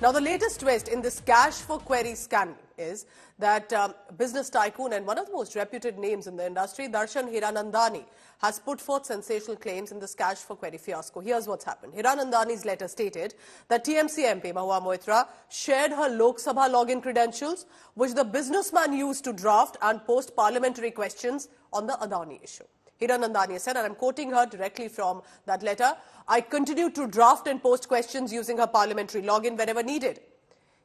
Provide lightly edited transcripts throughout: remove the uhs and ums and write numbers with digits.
Now, the latest twist in this cash for query scandal is that business tycoon and one of the most reputed names in the industry, Darshan Hiranandani, has put forth sensational claims in this cash for query fiasco. Here's what's happened. Hiranandani's letter stated that TMC MP Mahua Moitra shared her Lok Sabha login credentials, which the businessman used to draft and post parliamentary questions on the Adani issue. Hiranandani said, and I'm quoting her directly from that letter, "I continued to draft and post questions using her parliamentary login whenever needed."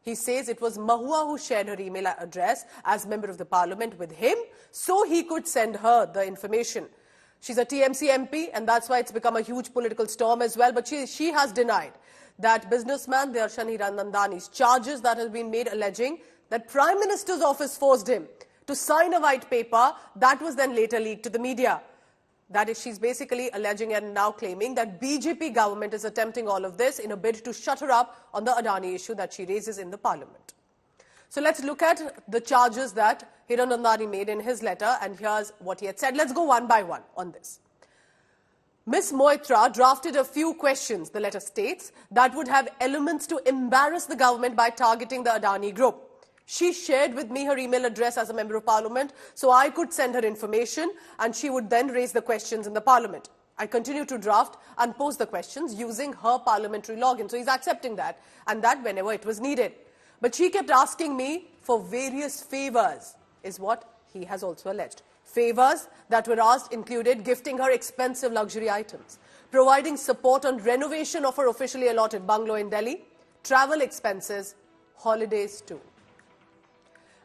He says it was Mahua who shared her email address as member of the parliament with him so he could send her the information. She's a TMC MP and that's why it's become a huge political storm as well. But she has denied that businessman Darshan Hiranandani's charges that have been made alleging that Prime Minister's office forced him to sign a white paper that was then later leaked to the media. That is, she's basically alleging and now claiming that BJP government is attempting all of this in a bid to shut her up on the Adani issue that she raises in the parliament. So let's look at the charges that Hiranandani made in his letter, and here's what he had said. Let's go one by one on this. Ms. Moitra drafted a few questions, the letter states, that would have elements to embarrass the government by targeting the Adani group. She shared with me her email address as a member of parliament so I could send her information and she would then raise the questions in the parliament. I continue to draft and post the questions using her parliamentary login. So he's accepting that, and that whenever it was needed. But she kept asking me for various favors, is what he has also alleged. Favors that were asked included gifting her expensive luxury items, providing support on renovation of her officially allotted bungalow in Delhi, travel expenses, holidays too.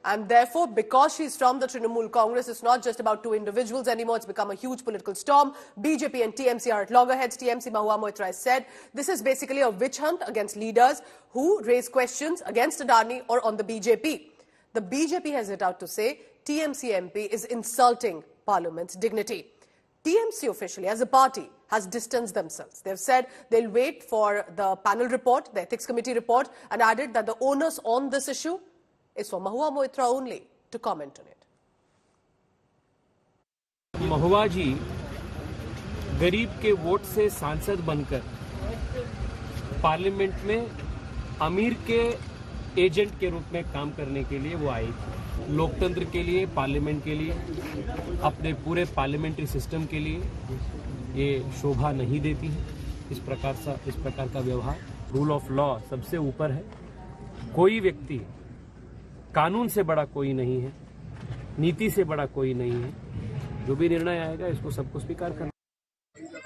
And therefore, because she's from the Trinamool Congress, it's not just about two individuals anymore. It's become a huge political storm. BJP and TMC are at loggerheads. TMC Mahua Moitra has said this is basically a witch hunt against leaders who raise questions against Adani or on the BJP. The BJP has it out to say TMC MP is insulting Parliament's dignity. TMC officially, as a party, has distanced themselves. They've said they'll wait for the panel report, the Ethics Committee report, and added that the onus on this issue is for Mahua Moitra only to comment on it. महुआ जी गरीब के vote से सांसद बनकर parliament में अमीर के agent के रूप में काम करने के लिए वो आई थी। लोकतंत्र के लिए, पार्लियामेंट के लिए, अपने पूरे पार्लियामेंट्री सिस्टम के लिए ये शोभा नहीं देती है। इस प्रकार का व्यवहार, रूल ऑफ लॉ सबसे ऊपर है। कोई व्यक्ति कानून से बड़ा कोई नहीं है, नीति से बड़ा कोई नहीं है। जो भी निर्णय आएगा इसको सबको स्वीकार करना।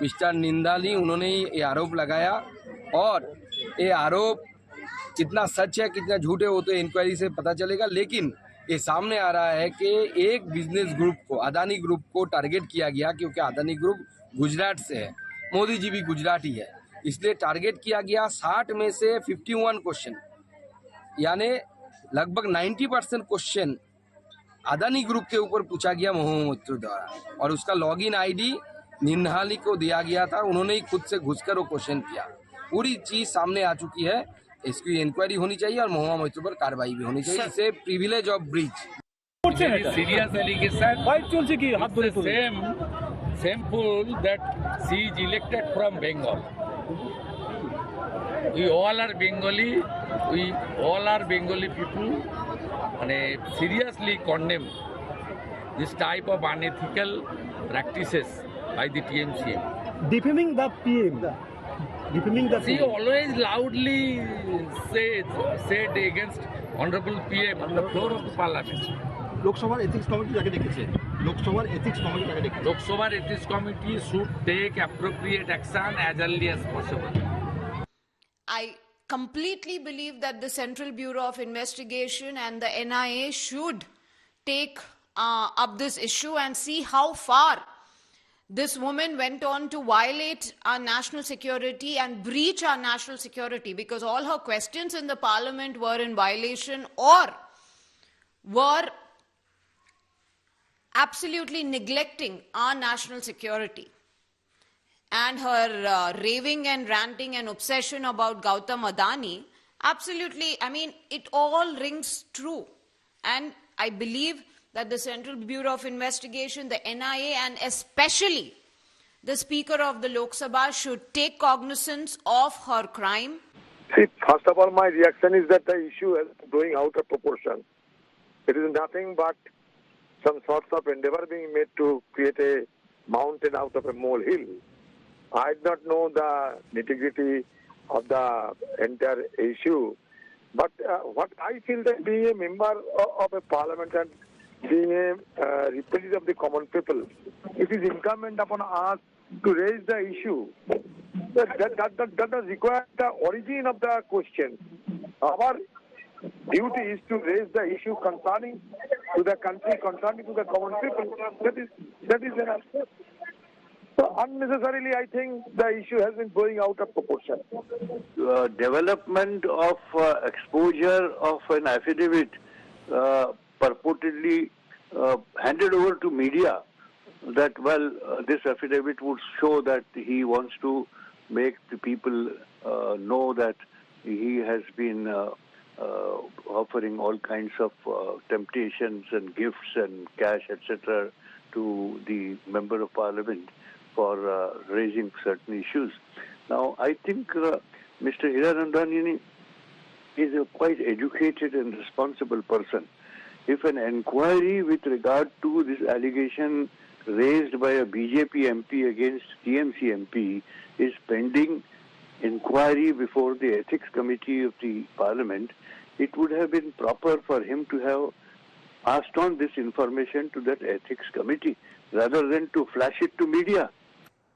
मिस्टर निंदाली उन्होंने ये आरोप लगाया और ये आरोप कितना सच है कितना झूठ है वो तो इंक्वायरी से पता चलेगा, लेकिन ये सामने आ रहा है कि एक बिजनेस ग्रुप को, अदानी ग्रुप को टारगेट किया गया क्योंकि अदानी ग्रुप गुजरात से है, मोदी जी भी गुजराती है, इसलिए टारगेट किया गया। 60 में से 51 क्वेश्चन यानी लगभग 90% क्वेश्चन अदानी ग्रुप के ऊपर पूछा गया महूआ मोइत्रा द्वारा और उसका लॉगिन आईडी निंदाली को दिया गया था। उन्होंने ही खुद से घुसकर वो क्वेश्चन किया। पूरी चीज सामने आ चुकी है, इसकी इंक्वायरी होनी चाहिए और महूआ मोइत्रा पर कार्रवाई भी होनी चाहिए। इसे privilege of breach serious allegation. Shameful that she is elected from Bengal. We all are Bengali. We all are Bengali people, and seriously condemn this type of unethical practices by the TMC. Defaming the PM. She always loudly said against Honorable PM on the floor of the Parliament. Lok Sabha Ethics Committee jaake dekheche. Lok Sabha Ethics Committee jaake dekheche. Lok Sabha Ethics Committee should take appropriate action as early as possible. I completely believe that the Central Bureau of Investigation and the NIA should take up this issue and see how far this woman went on to violate our national security and breach our national security, because all her questions in the parliament were in violation or were absolutely neglecting our national security. And her raving and ranting and obsession about Gautam Adani, absolutely, I mean, it all rings true. And I believe that the Central Bureau of Investigation, the NIA, and especially the Speaker of the Lok Sabha should take cognizance of her crime See, first of all, my reaction is that the issue is going out of proportion. It is nothing but some sorts of endeavor being made to create a mountain out of a molehill. I do not know the nitty-gritty of the entire issue, but what I feel that being a member of a parliament and being a representative of the common people, it is incumbent upon us to raise the issue. That does require the origin of the question. Our duty is to raise the issue concerning to the country, concerning to the common people. That is enough. So unnecessarily, I think the issue has been going out of proportion. Development of exposure of an affidavit purportedly handed over to media, that this affidavit would show that he wants to make the people know that he has been offering all kinds of temptations and gifts and cash, etc., to the member of parliament for raising certain issues. Now, I think Mr. Hiranandani is a quite educated and responsible person. If an inquiry with regard to this allegation raised by a BJP MP against TMC MP is pending inquiry before the Ethics Committee of the Parliament, it would have been proper for him to have passed on this information to that Ethics Committee rather than to flash it to media.